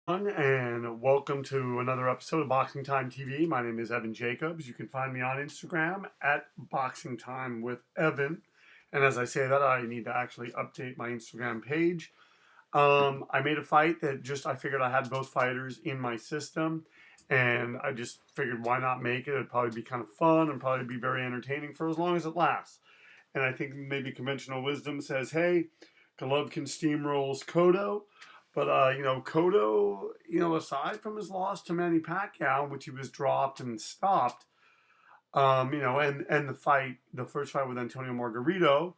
And welcome to another episode of Boxing Time TV. My name is Evan Jacobs. You can find me on Instagram at Boxing Time with Evan. And as I say that, I need to actually update my Instagram page. I made a fight that I figured I had both fighters in my system, and I just figured why not make it? It'd probably be kind of fun and probably be very entertaining for as long as it lasts. And I think maybe conventional wisdom says, hey, Golovkin steamrolls Cotto. But, Cotto, aside from his loss to Manny Pacquiao, which he was dropped and stopped, and the first fight with Antonio Margarito,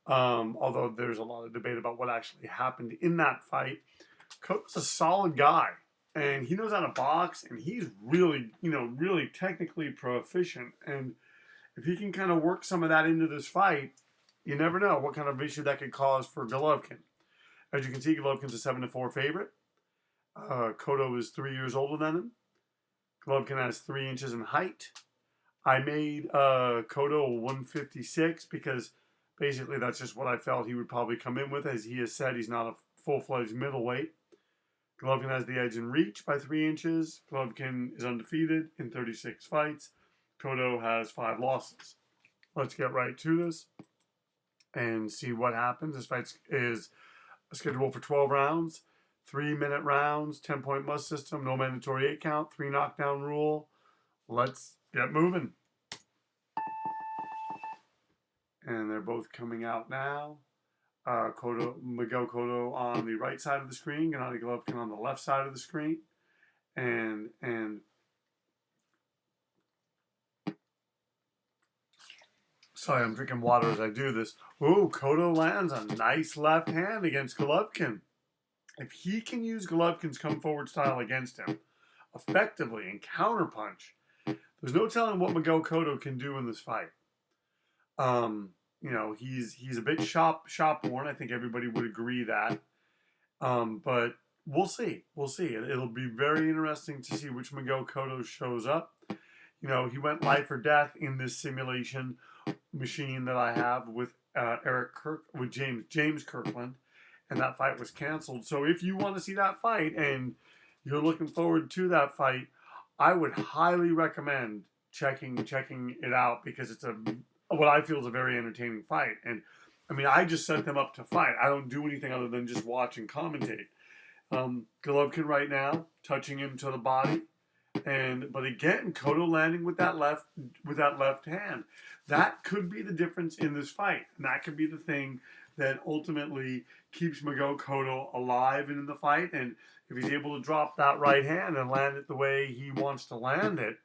although there's a lot of debate about what actually happened in that fight, Cotto's a solid guy. And he knows how to box, and he's really, really technically proficient. And if he can kind of work some of that into this fight, you never know what kind of issue that could cause for Golovkin. As you can see, Golovkin's a 7-4 favorite. Cotto is 3 years older than him. Golovkin has 3 inches in height. I made Cotto 156 because basically that's just what I felt he would probably come in with. As he has said, he's not a full-fledged middleweight. Golovkin has the edge in reach by 3 inches. Golovkin is undefeated in 36 fights. Cotto has 5 losses. Let's get right to this and see what happens. This fight is scheduled for 12 rounds, 3-minute rounds, 10-point must system, no mandatory 8 count, 3 knockdown rule. Let's get moving. And they're both coming out now. Miguel Cotto on the right side of the screen, Gennady Golovkin on the left side of the screen. And sorry, I'm drinking water as I do this. Ooh, Cotto lands a nice left hand against Golovkin. If he can use Golovkin's come forward style against him effectively and counterpunch, there's no telling what Miguel Cotto can do in this fight. He's a bit shop worn. I think everybody would agree that. But we'll see. We'll see. It'll be very interesting to see which Miguel Cotto shows up. He went life or death in this simulation machine that I have with James Kirkland, and that fight was canceled. So if you want to see that fight and you're looking forward to that fight, I would highly recommend checking it out because it's what I feel is a very entertaining fight. And I mean, I just set them up to fight. I don't do anything other than just watch and commentate. Golovkin right now touching him to the body. But again, Cotto landing with that left hand. That could be the difference in this fight. And that could be the thing that ultimately keeps Miguel Cotto alive in the fight. And if he's able to drop that right hand and land it the way he wants to land it,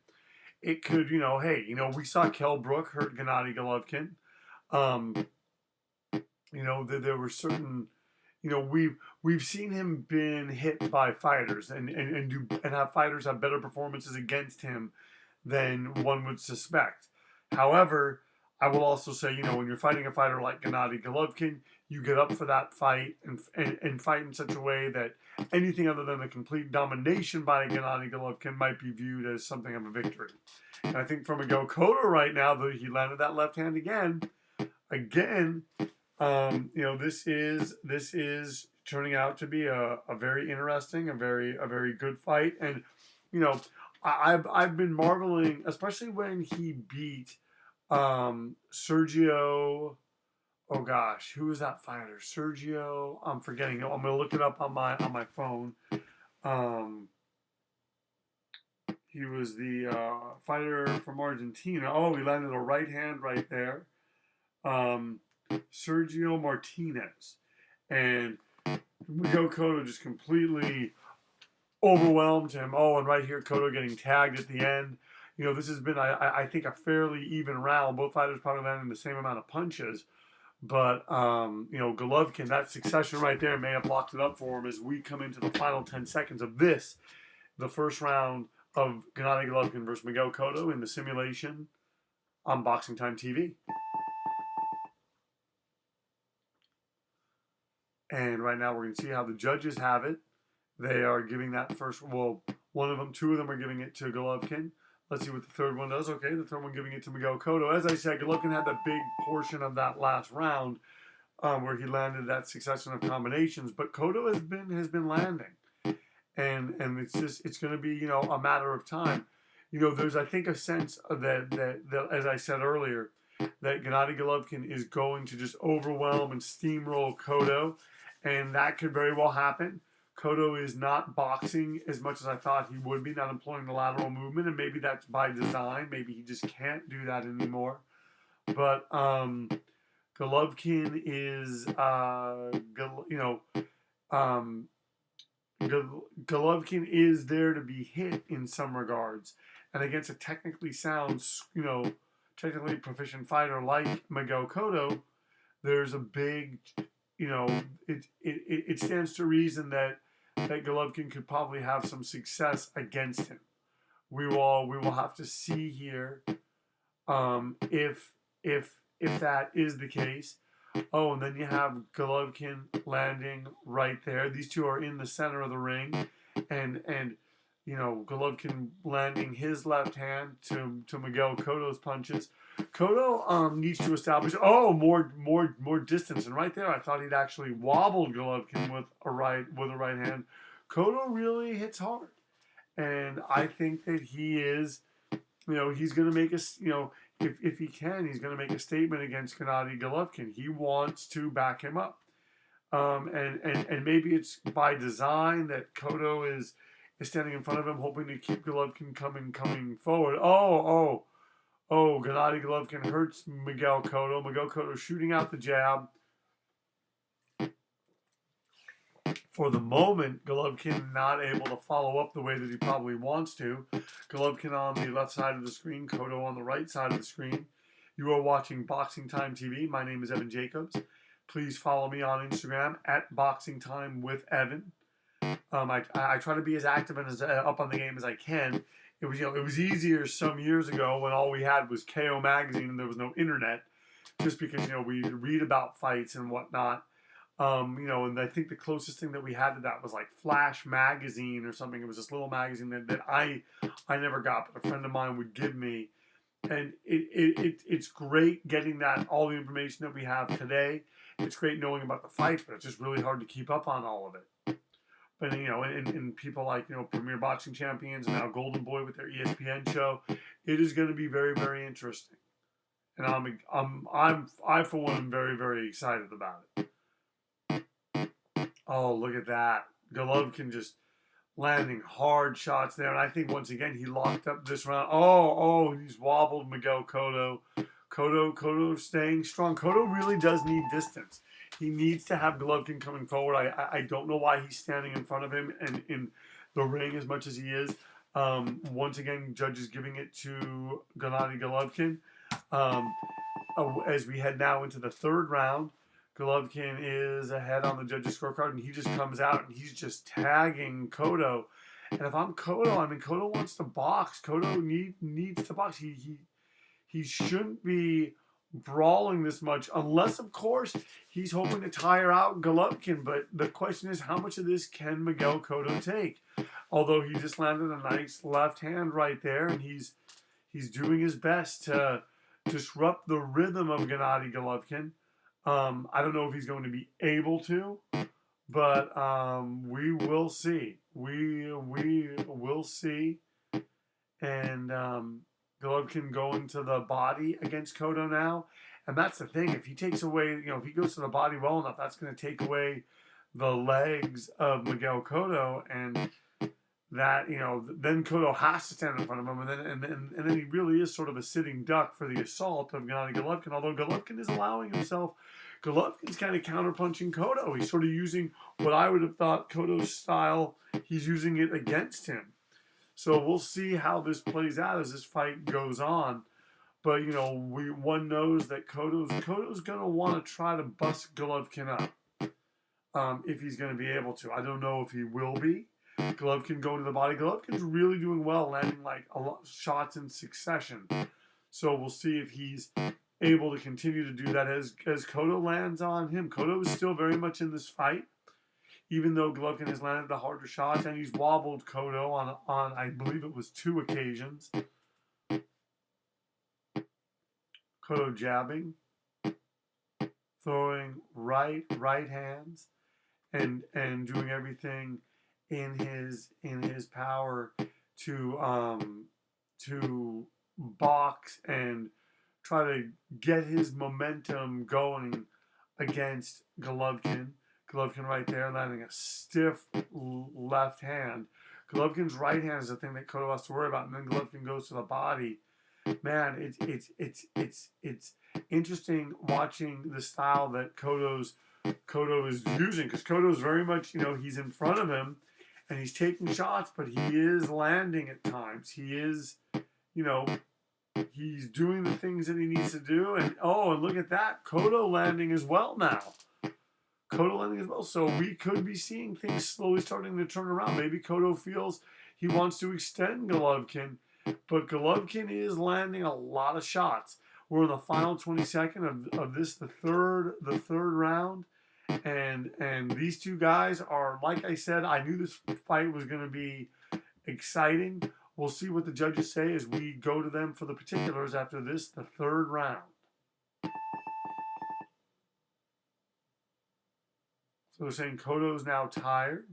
it could, we saw Kell Brook hurt Gennady Golovkin. There were certain, we've seen him been hit by fighters and have fighters have better performances against him than one would suspect. However, I will also say, when you're fighting a fighter like Gennady Golovkin, you get up for that fight and fight in such a way that anything other than a complete domination by Gennady Golovkin might be viewed as something of a victory. And I think for Miguel Cotto right now, though he landed that left hand again, this is turning out to be a very interesting, a very good fight. And I've been marveling, especially when he beat Sergio. Oh gosh, who was that fighter? Sergio. I'm forgetting. I'm gonna look it up on my phone. He was the fighter from Argentina. Oh, he landed a right hand right there. Sergio Martinez. And Miguel Cotto just completely overwhelmed him. Oh, and right here, Cotto getting tagged at the end. This has been, I think, a fairly even round. Both fighters probably landing the same amount of punches. But, Golovkin, that succession right there may have locked it up for him as we come into the final 10 seconds of this, the first round of Gennady Golovkin versus Miguel Cotto in the simulation on Boxing Time TV. And right now we're going to see how the judges have it. They are giving that first, two of them are giving it to Golovkin. Let's see what the third one does. Okay, the third one giving it to Miguel Cotto. As I said, Golovkin had the big portion of that last round where he landed that succession of combinations, but Cotto has been landing. and it's going to be, you know, a matter of time. You know, there's, I think, a sense that as I said earlier, that Gennady Golovkin is going to just overwhelm and steamroll Cotto, and that could very well happen. Cotto is not boxing as much as I thought he would be, not employing the lateral movement, and maybe that's by design. Maybe he just can't do that anymore. But Golovkin is, you know, um, Golovkin is there to be hit in some regards, and against a technically sound, you know, technically proficient fighter like Miguel Cotto, there's a big, you know, it stands to reason that Golovkin could probably have some success against him. We will have to see here, if that is the case. Oh, and then you have Golovkin landing right there. These two are in the center of the ring, and you know, Golovkin landing his left hand to Miguel Cotto's punches. Cotto needs to establish more distance, and right there I thought he'd actually wobbled Golovkin with a right hand. Cotto really hits hard, and I think that he is, you know, he's going to make us, you know, if he can, he's going to make a statement against Gennady Golovkin. He wants to back him up. And maybe it's by design that Cotto is standing in front of him, hoping to keep Golovkin coming forward. Gennady Golovkin hurts Miguel Cotto. Miguel Cotto shooting out the jab. For the moment, Golovkin not able to follow up the way that he probably wants to. Golovkin on the left side of the screen, Cotto on the right side of the screen. You are watching BoxingTime TV. My name is Evan Jacobs. Please follow me on Instagram at BoxingTime with Evan. I try to be as active and as up on the game as I can. It was easier some years ago when all we had was KO magazine and there was no internet, just because, you know, we read about fights and whatnot. You know, and I think the closest thing that we had to that was like Flash magazine or something. It was this little magazine that I never got, but a friend of mine would give me. And it's great getting that, all the information that we have today. It's great knowing about the fights, but it's just really hard to keep up on all of it. But, you know, and people like, you know, Premier Boxing Champions and now Golden Boy with their ESPN show, it is going to be very, very interesting. And I for one am very, very excited about it. Oh, look at that. Golovkin just landing hard shots there. And I think once again he locked up this round. He's wobbled Miguel Cotto. Cotto staying strong. Cotto really does need distance. He needs to have Golovkin coming forward. I don't know why he's standing in front of him and in the ring as much as he is. Once again, judges giving it to Gennady Golovkin. As we head now into the third round, Golovkin is ahead on the judges' scorecard, and he just comes out and he's just tagging Cotto. And if I'm Cotto, I mean, Cotto wants to box. Cotto needs to box. He shouldn't be brawling this much, unless, of course, he's hoping to tire out Golovkin. But the question is, how much of this can Miguel Cotto take? Although he just landed a nice left hand right there, and he's doing his best to disrupt the rhythm of Gennady Golovkin. I don't know if he's going to be able to, but we will see. We will see. And Golovkin going to the body against Cotto now. And that's the thing. If he takes away, you know, if he goes to the body well enough, that's going to take away the legs of Miguel Cotto. And that, you know, then Cotto has to stand in front of him, and then he really is sort of a sitting duck for the assault of Gennady Golovkin. Although Golovkin is allowing himself, Golovkin's kind of counterpunching Cotto. He's sort of using what I would have thought Cotto's style. He's using it against him. So we'll see how this plays out as this fight goes on. But, you know, one knows that Cotto's going to want to try to bust Golovkin up if he's going to be able to. I don't know if he will be. Golovkin going to the body. Golovkin's really doing well, landing like a lot of shots in succession. So we'll see if he's able to continue to do that as Cotto lands on him. Cotto is still very much in this fight, even though Golovkin has landed the harder shots, and he's wobbled Cotto on I believe it was 2 occasions. Cotto jabbing, throwing right hands, and doing everything in his power to box and try to get his momentum going against Golovkin. Golovkin right there landing a stiff left hand. Golovkin's right hand is the thing that Cotto has to worry about, and then Golovkin goes to the body. Man, it's interesting watching the style that Cotto is using, because Cotto's very much, he's in front of him and he's taking shots, but he is landing at times. He is, he's doing the things that he needs to do. And look at that, Cotto landing as well now. Cotto landing as well. So we could be seeing things slowly starting to turn around. Maybe Cotto feels he wants to extend Golovkin, but Golovkin is landing a lot of shots. We're in the final 22nd of this, the third round. And these two guys are, like I said, I knew this fight was going to be exciting. We'll see what the judges say as we go to them for the particulars after this, the third round. So they're saying Cotto is now tired.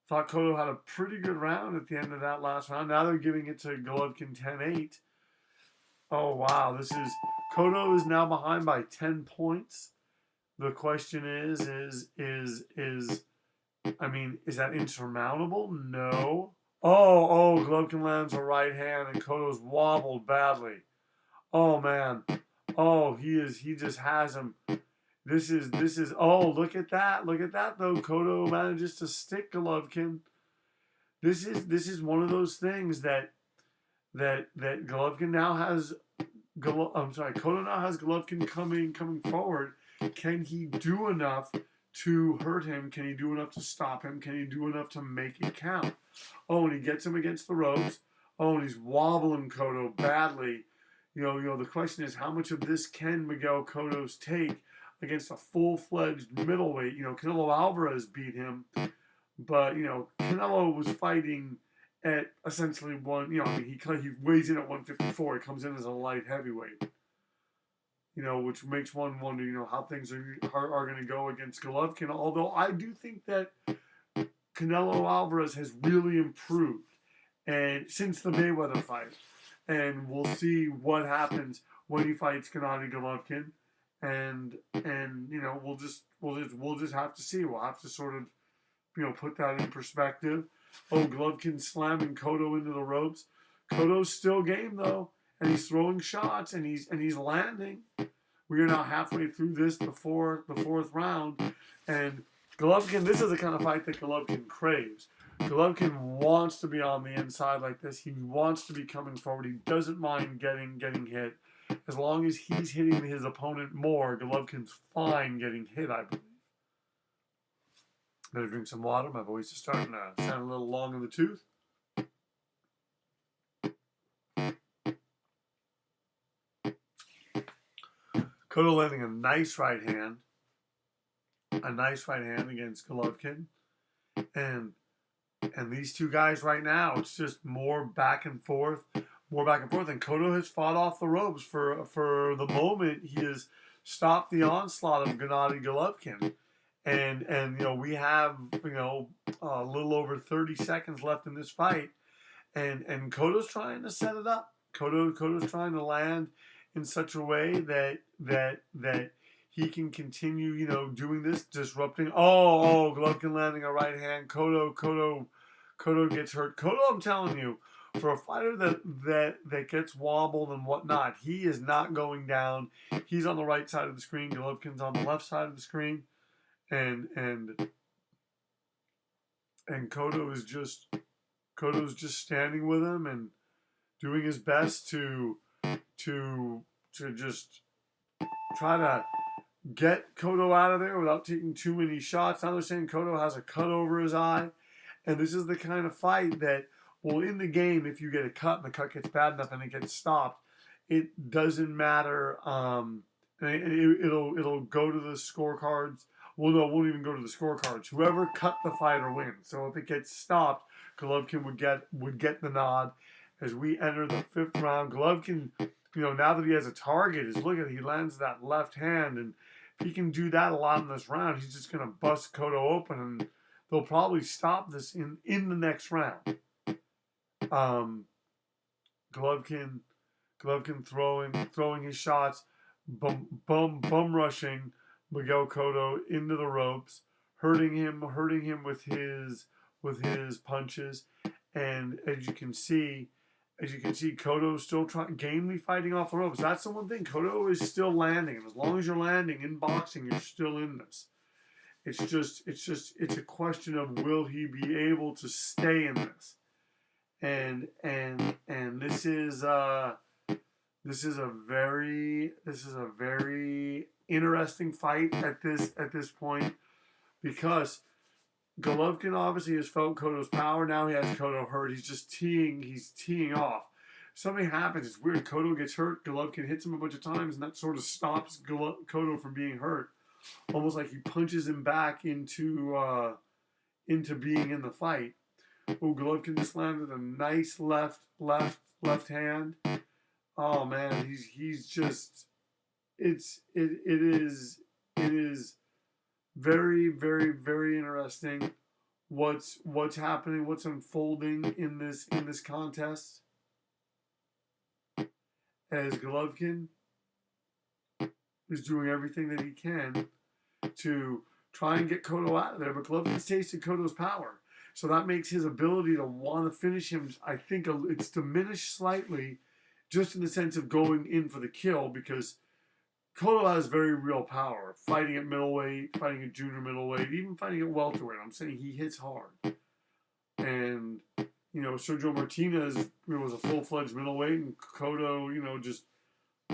Thought Cotto had a pretty good round at the end of that last round. Now they're giving it to Golovkin 10-8. Oh, wow. Cotto is now behind by 10 points. The question is that insurmountable? No. Golovkin lands a right hand and Cotto's wobbled badly. Oh, man. He just has him. Look at that. Look at that, though. Cotto manages to stick Golovkin. This is one of those things that Golovkin now has, Cotto now has Golovkin coming forward. Can he do enough to hurt him? Can he do enough to stop him? Can he do enough to make it count? And he gets him against the ropes. And he's wobbling Cotto badly. The question is, how much of this can Miguel Cotto take against a full-fledged middleweight? Canelo Alvarez beat him, but Canelo was fighting at essentially he weighs in at 154. He comes in as a light heavyweight. Which makes one wonder, how things are going to go against Golovkin. Although I do think that Canelo Alvarez has really improved, and since the Mayweather fight, and we'll see what happens when he fights Gennady Golovkin, and we'll just have to see. We'll have to sort of put that in perspective. Golovkin slamming Cotto into the ropes. Cotto's still game though, and he's throwing shots and he's landing. We are now halfway through the fourth round, and Golovkin, this is the kind of fight that Golovkin craves. Golovkin wants to be on the inside like this. He wants to be coming forward. He doesn't mind getting hit. As long as he's hitting his opponent more, Golovkin's fine getting hit, I believe. Better drink some water. My voice is starting to sound a little long in the tooth. Cotto landing a nice right hand against Golovkin, and these two guys right now, it's just more back and forth, and Cotto has fought off the ropes for the moment. He has stopped the onslaught of Gennady Golovkin, and we have a little over 30 seconds left in this fight, and Cotto's trying to set it up. Cotto's trying to land in such a way that he can continue, doing this, disrupting. Golovkin landing a right hand. Cotto gets hurt. Cotto, I'm telling you, for a fighter that gets wobbled and whatnot, he is not going down. He's on the right side of the screen. Golovkin's on the left side of the screen, and Cotto's just standing with him and doing his best to just try to get Cotto out of there without taking too many shots. Now they're saying Cotto has a cut over his eye, and this is the kind of fight that, in the game, if you get a cut and the cut gets bad enough and it gets stopped, it doesn't matter. It'll go to the scorecards. Well, no, it won't even go to the scorecards. Whoever cut the fighter wins. So if it gets stopped, Golovkin would get the nod. As we enter the fifth round, Golovkin, now that he has a target, he lands that left hand, and if he can do that a lot in this round, he's just going to bust Cotto open, and they'll probably stop this in the next round. Golovkin throwing his shots, bum rushing Miguel Cotto into the ropes, hurting him with his punches, and as you can see, Cotto's still gamely fighting off the ropes. That's the one thing. Cotto is still landing, and as long as you're landing in boxing, you're still in this. It's a question of will he be able to stay in this, and this is a very interesting fight at this point, because Golovkin obviously has felt Cotto's power. Now he has Cotto hurt. He's teeing off. Something happens. It's weird. Cotto gets hurt. Golovkin hits him a bunch of times, and that sort of stops Cotto from being hurt. Almost like he punches him back into being in the fight. Oh, Golovkin just landed a nice left hand. Oh man, he's just it is very interesting what's happening, what's unfolding in this contest, as Golovkin is doing everything that he can to try and get Cotto out of there, but Golovkin's tasted Cotto's power, so that makes his ability to want to finish him, I think, it's diminished slightly, just in the sense of going in for the kill, because Cotto has very real power, fighting at middleweight, fighting at junior middleweight, even fighting at welterweight. I'm saying he hits hard. And, Sergio Martinez was a full-fledged middleweight, and Cotto, just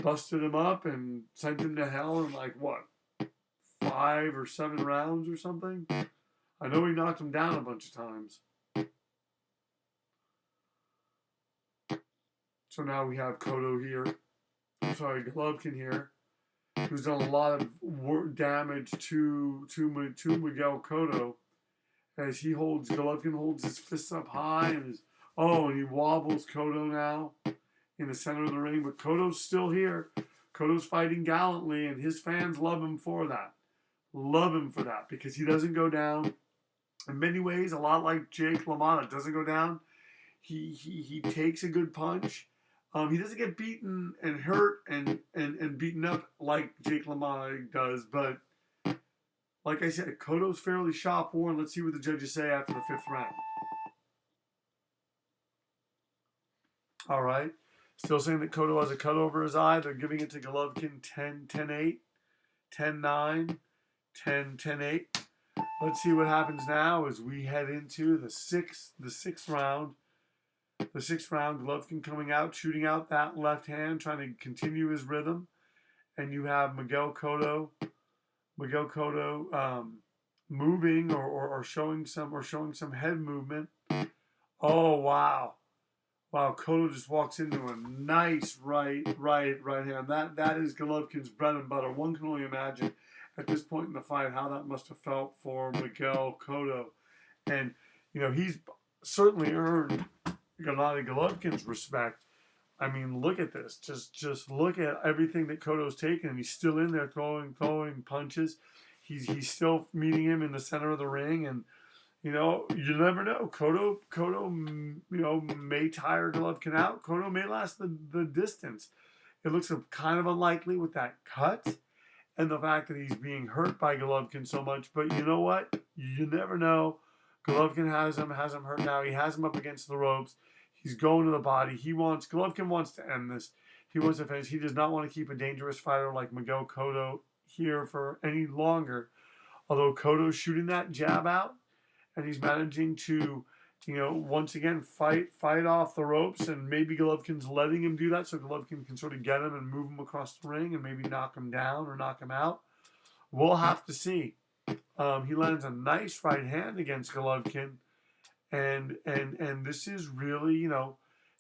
busted him up and sent him to hell in, 5 or 7 rounds or something. I know he knocked him down a bunch of times. So now we have Golovkin here, who's done a lot of damage to Miguel Cotto, as Golovkin holds his fists up high, and he wobbles Cotto now in the center of the ring, but Cotto's still here. Cotto's fighting gallantly, and his fans love him for that. Because he doesn't go down. In many ways, a lot like Jake LaMotta doesn't go down. He takes a good punch. He doesn't get beaten and hurt and beaten up like Jake LaMotta does, but like I said, Cotto's fairly shop-worn. Let's see what the judges say after the 5th round. All right. Still saying that Cotto has a cut over his eye. They're giving it to Golovkin 10-8, 10-9, 10-8. Let's see what happens now as we head into the sixth round. The 6th round, Golovkin coming out, shooting out that left hand, trying to continue his rhythm. And you have Miguel Cotto moving or showing some head movement. Oh wow. Wow, Cotto just walks into a nice right hand. That is Golovkin's bread and butter. One can only imagine at this point in the fight how that must have felt for Miguel Cotto. And he's certainly earned Gennady Golovkin's respect. I mean, look at this. Just look at everything that Cotto's taken, and he's still in there throwing punches. He's still meeting him in the center of the ring, and you never know. Cotto may tire Golovkin out. Cotto may last the distance. It looks kind of unlikely with that cut and the fact that he's being hurt by Golovkin so much. But you know what? You never know. Golovkin has him hurt now. He has him up against the ropes. He's going to the body. Golovkin wants to end this. He wants to finish. He does not want to keep a dangerous fighter like Miguel Cotto here for any longer. Although Cotto's shooting that jab out, and he's managing to, once again fight off the ropes, and maybe Golovkin's letting him do that so Golovkin can sort of get him and move him across the ring and maybe knock him down or knock him out. We'll have to see. He lands a nice right hand against Golovkin, and this is really,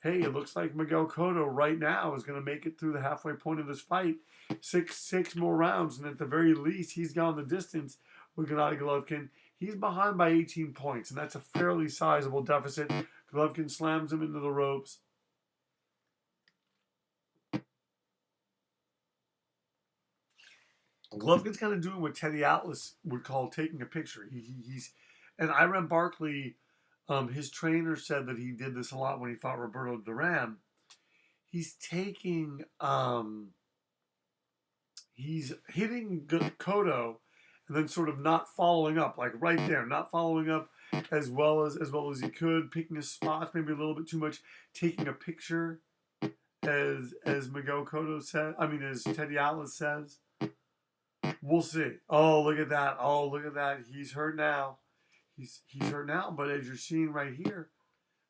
hey, it looks like Miguel Cotto right now is going to make it through the halfway point of this fight. Six more rounds, and at the very least, he's gone the distance with Gennady Golovkin. He's behind by 18 points, and that's a fairly sizable deficit. Golovkin slams him into the ropes. Golovkin's kind of doing what Teddy Atlas would call taking a picture. and Iran Barkley, his trainer said that he did this a lot when he fought Roberto Duran. He's taking, he's hitting Cotto, and then sort of not following up, like right there, not following up as well as he could, picking his spots maybe a little bit too much, taking a picture, as Miguel Cotto said. I mean, as Teddy Atlas says. We'll see. Oh, look at that. Oh, look at that. He's hurt now. He's hurt now. But as you're seeing right here,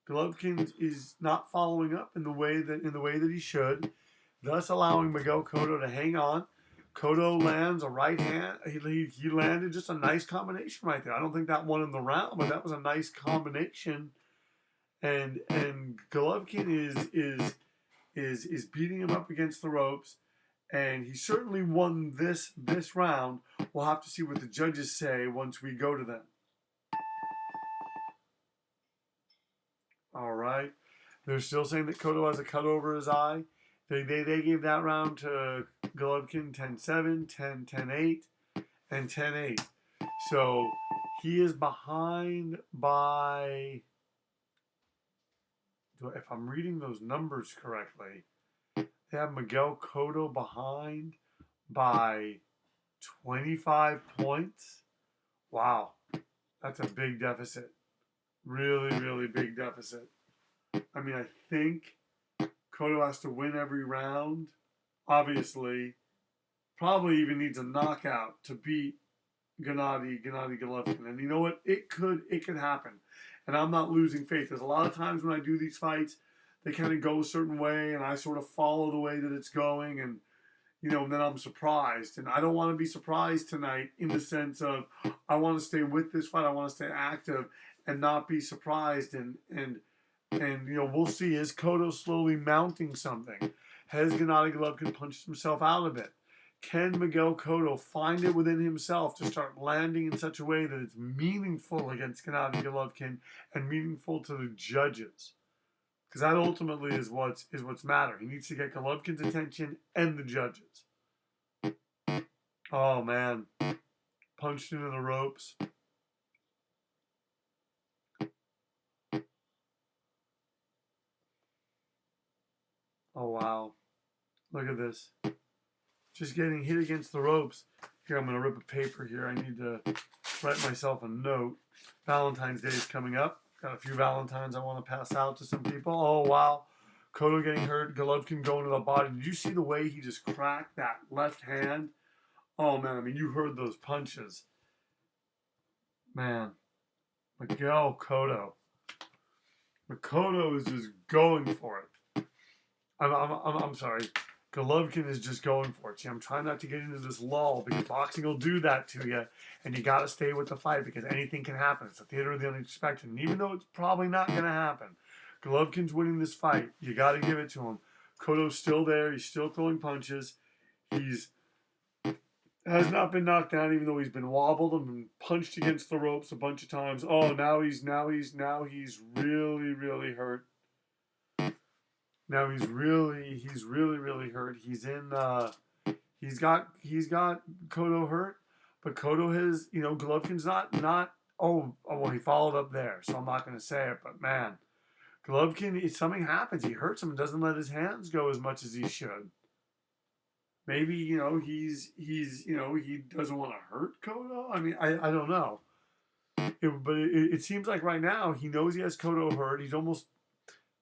Golovkin is not following up in the way that he should, thus allowing Miguel Cotto to hang on. Cotto lands a right hand. He landed just a nice combination right there. I don't think that won him the round, but that was a nice combination. And Golovkin is beating him up against the ropes. And he certainly won this round. We'll have to see what the judges say once we go to them. All right. They're still saying that Cotto has a cut over his eye. They gave that round to Golovkin 10-7, 10-8, and 10-8. So he is behind by, if I'm reading those numbers correctly, they have Miguel Cotto behind by 25 points. Wow. That's a big deficit. Really, really big deficit. I mean, I think Cotto has to win every round. Obviously, probably even needs a knockout to beat Gennady Golovkin. And you know what? It could happen. And I'm not losing faith. There's a lot of times when I do these fights, they kind of go a certain way, and I sort of follow the way that it's going, and then I'm surprised. And I don't want to be surprised tonight in the sense of I want to stay with this fight. I want to stay active and not be surprised. And we'll see. Is Cotto slowly mounting something? Has Gennady Golovkin punched himself out a bit? Can Miguel Cotto find it within himself to start landing in such a way that it's meaningful against Gennady Golovkin and meaningful to the judges? Because that ultimately is what's matter. He needs to get Golovkin's attention and the judges. Oh, man. Punched into the ropes. Oh, wow. Look at this. Just getting hit against the ropes. Here, I'm going to rip a paper here. I need to write myself a note. Valentine's Day is coming up. Got a few Valentines I want to pass out to some people. Oh, wow. Cotto getting hurt. Golovkin going to the body. Did you see the way he just cracked that left hand? Oh, man. I mean, you heard those punches. Man. Miguel Cotto. Cotto is just going for it. I'm sorry. Golovkin is just going for it. See, I'm trying not to get into this lull because boxing will do that to you, and you got to stay with the fight because anything can happen. It's a theater of the unexpected, and even though it's probably not going to happen, Golovkin's winning this fight. You got to give it to him. Cotto's still there. He's still throwing punches. He's has not been knocked down, even though he's been wobbled and been punched against the ropes a bunch of times. Oh, now he's really, really hurt. Now he's really hurt. He's in he's got Cotto hurt, but Cotto has, Golovkin's not well, he followed up there, so I'm not going to say it, but man, Golovkin, if something happens, he hurts him and doesn't let his hands go as much as he should. Maybe, he doesn't want to hurt Cotto. I mean, I don't know. But it seems like right now he knows he has Cotto hurt. He's almost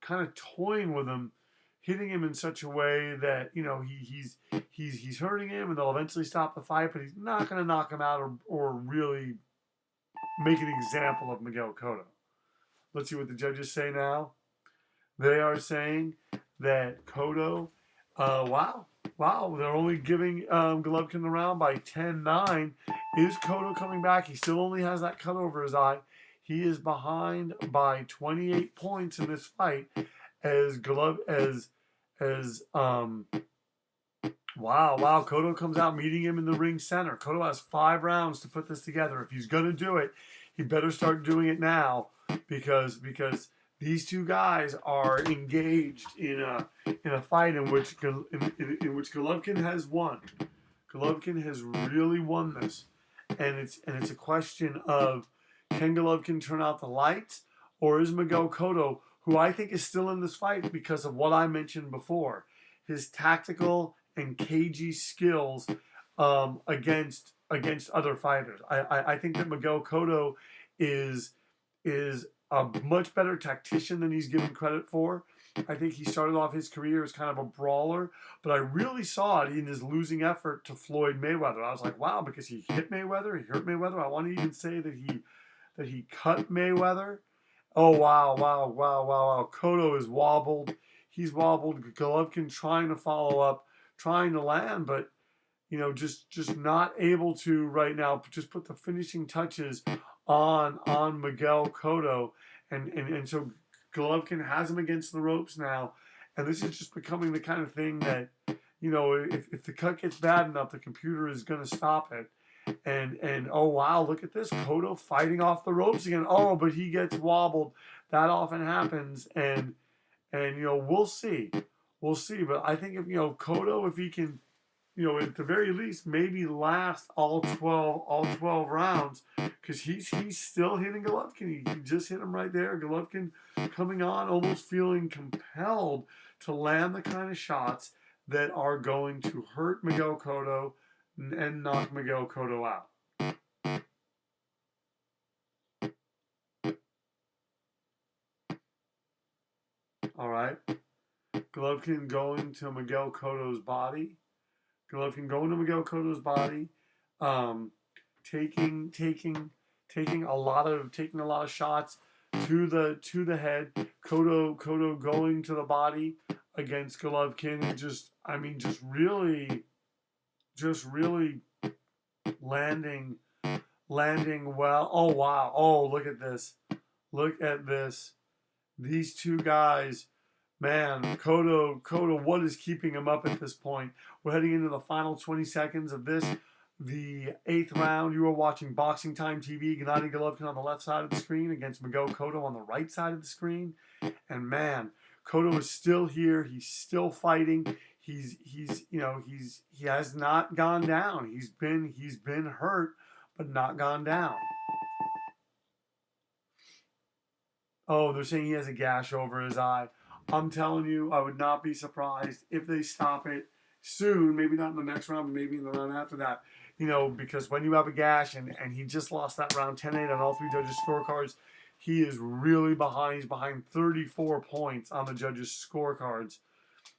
kind of toying with him, hitting him in such a way that he's hurting him, and they'll eventually stop the fight. But he's not going to knock him out or really make an example of Miguel Cotto. Let's see what the judges say now. They are saying that Cotto, wow, they're only giving Golovkin the round by 10-9. Is Cotto coming back? He still only has that cut over his eye. He is behind by 28 points in this fight wow, Cotto comes out meeting him in the ring center. Cotto has 5 rounds to put this together. If he's going to do it, he better start doing it now because these two guys are engaged in a fight in which Golovkin has won. Golovkin has really won this, and it's a question of, Can Golovkin turn out the lights? Or is Miguel Cotto, who I think is still in this fight because of what I mentioned before, his tactical and cagey skills against other fighters. I think that Miguel Cotto is a much better tactician than he's given credit for. I think he started off his career as kind of a brawler, but I really saw it in his losing effort to Floyd Mayweather. I was like, wow, because he hit Mayweather, he hurt Mayweather. I want to even say that he cut Mayweather. Oh wow, wow, wow, wow, wow. Cotto is wobbled. He's wobbled. Golovkin trying to follow up, trying to land, but just not able to right now. Just put the finishing touches on Miguel Cotto, and so Golovkin has him against the ropes now, and this is just becoming the kind of thing that if the cut gets bad enough, the computer is going to stop it. And oh wow, look at this, Cotto fighting off the ropes again. Oh, but he gets wobbled. That often happens, and we'll see, But I think if Cotto, if he can, at the very least, maybe last all 12 rounds, because he's still hitting Golovkin. He just hit him right there. Golovkin coming on, almost feeling compelled to land the kind of shots that are going to hurt Miguel Cotto and knock Miguel Cotto out. All right. Golovkin going to Miguel Cotto's body. Golovkin going to Miguel Cotto's body. Taking a lot of shots to the head. Cotto going to the body against Golovkin, and just really landing well. Oh wow. Oh, look at this. Look at this. These two guys, man, Cotto, what is keeping him up at this point? We're heading into the final 20 seconds of this, the 8th round. You are watching BoxingTime TV. Gennady Golovkin on the left side of the screen against Miguel Cotto on the right side of the screen. And man, Cotto is still here. He's still fighting. He has not gone down. He's been hurt, but not gone down. Oh, they're saying he has a gash over his eye. I'm telling you, I would not be surprised if they stop it soon. Maybe not in the next round, but maybe in the round after that. Because when you have a gash, and he just lost that round 10-8 on all three judges' scorecards, he is really behind. He's behind 34 points on the judges' scorecards.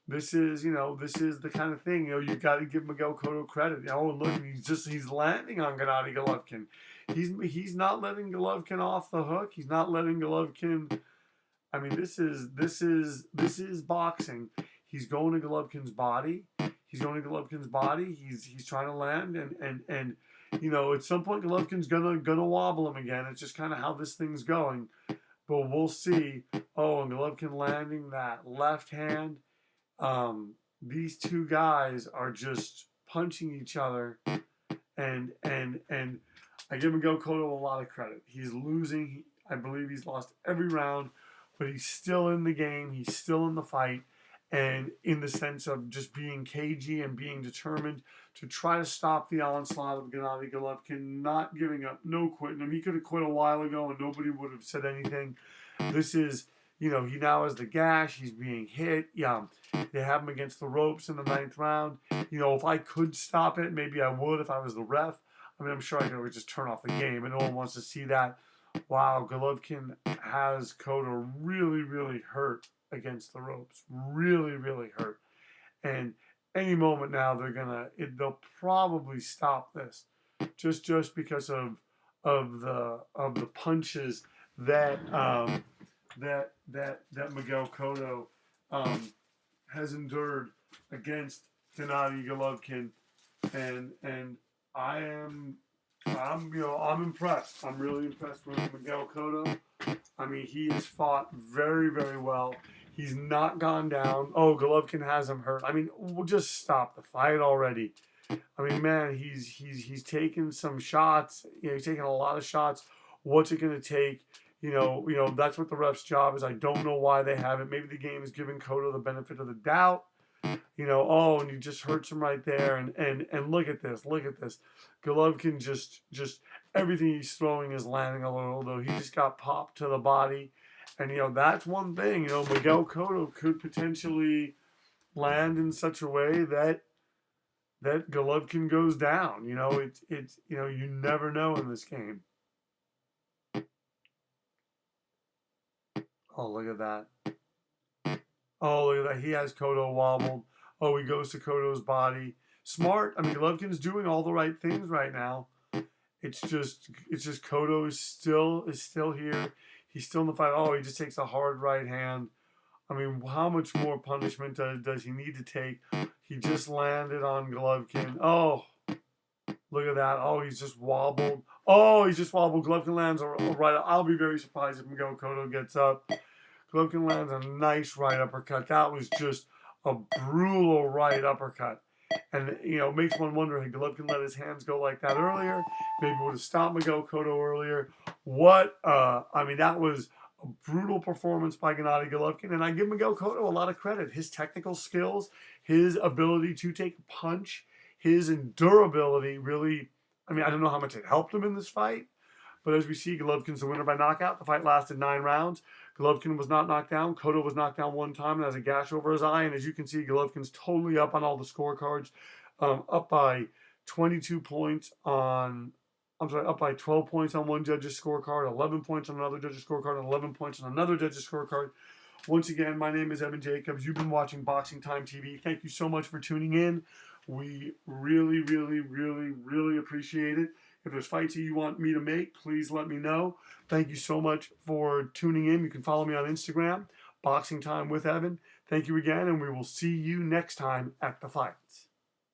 This is the kind of thing, you've got to give Miguel Cotto credit. Look, he's landing on Gennady Golovkin. He's not letting Golovkin off the hook. He's not letting Golovkin. I mean, this is boxing. He's going to Golovkin's body. He's trying to land, and at some point Golovkin's gonna wobble him again. It's just kind of how this thing's going. But we'll see. Oh, and Golovkin landing that left hand. These two guys are just punching each other, and I give Miguel Cotto a lot of credit. He's losing. I believe he's lost every round, but he's still in the game. He's still in the fight, and in the sense of just being cagey and being determined to try to stop the onslaught of Gennady Golovkin, not giving up, no quitting him. He could have quit a while ago, and nobody would have said anything. This is, he now has the gash. He's being hit. Yeah, they have him against the ropes in the 9th round. If I could stop it, maybe I would if I was the ref. I mean, I'm sure I could always just turn off the game, and no one wants to see that. Wow, Golovkin has Cotto really, really hurt against the ropes. Really, really hurt. And any moment now, they'll probably stop this, just because of the punches that Miguel Cotto has endured against Gennady Golovkin, and I'm impressed. I'm really impressed with Miguel Cotto. I mean, he has fought very, very well. He's not gone down. Oh, Golovkin has him hurt. I mean, we'll just stop the fight already. I mean, man, he's taken some shots. He's taken a lot of shots. What's it going to take? That's what the ref's job is. I don't know why they haven't. Maybe the game is giving Cotto the benefit of the doubt. And he just hurts him right there. And look at this. Golovkin just everything he's throwing is landing a little, though he just got popped to the body. And, that's one thing, Miguel Cotto could potentially land in such a way that Golovkin goes down. It's you never know in this game. Oh, look at that. Oh, look at that. He has Cotto wobbled. Oh, he goes to Cotto's body. Smart. I mean, Golovkin's doing all the right things right now. It's just Cotto is still here. He's still in the fight. Oh, he just takes a hard right hand. I mean, how much more punishment does he need to take? He just landed on Golovkin. Oh, look at that. Oh, he's just wobbled. Oh, he's just wobbled. Golovkin lands a right. I'll be very surprised if Miguel Cotto gets up. Golovkin lands a nice right uppercut. That was just a brutal right uppercut. And, it makes one wonder, had Golovkin let his hands go like that earlier, maybe would have stopped Miguel Cotto earlier. That was a brutal performance by Gennady Golovkin, and I give Miguel Cotto a lot of credit. His technical skills, his ability to take a punch, his endurability really, I don't know how much it helped him in this fight, but as we see, Golovkin's the winner by knockout. The fight lasted 9 rounds. Golovkin was not knocked down. Cotto was knocked down one time and has a gash over his eye. And as you can see, Golovkin's totally up on all the scorecards. Up by 22 points up by 12 points on one judge's scorecard, 11 points on another judge's scorecard, and 11 points on another judge's scorecard. Once again, my name is Evan Jacobs. You've been watching Boxing Time TV. Thank you so much for tuning in. We really, really, really, really appreciate it. If there's fights that you want me to make, please let me know. Thank you so much for tuning in. You can follow me on Instagram, Boxing Time with Evan. Thank you again, and we will see you next time at the fights.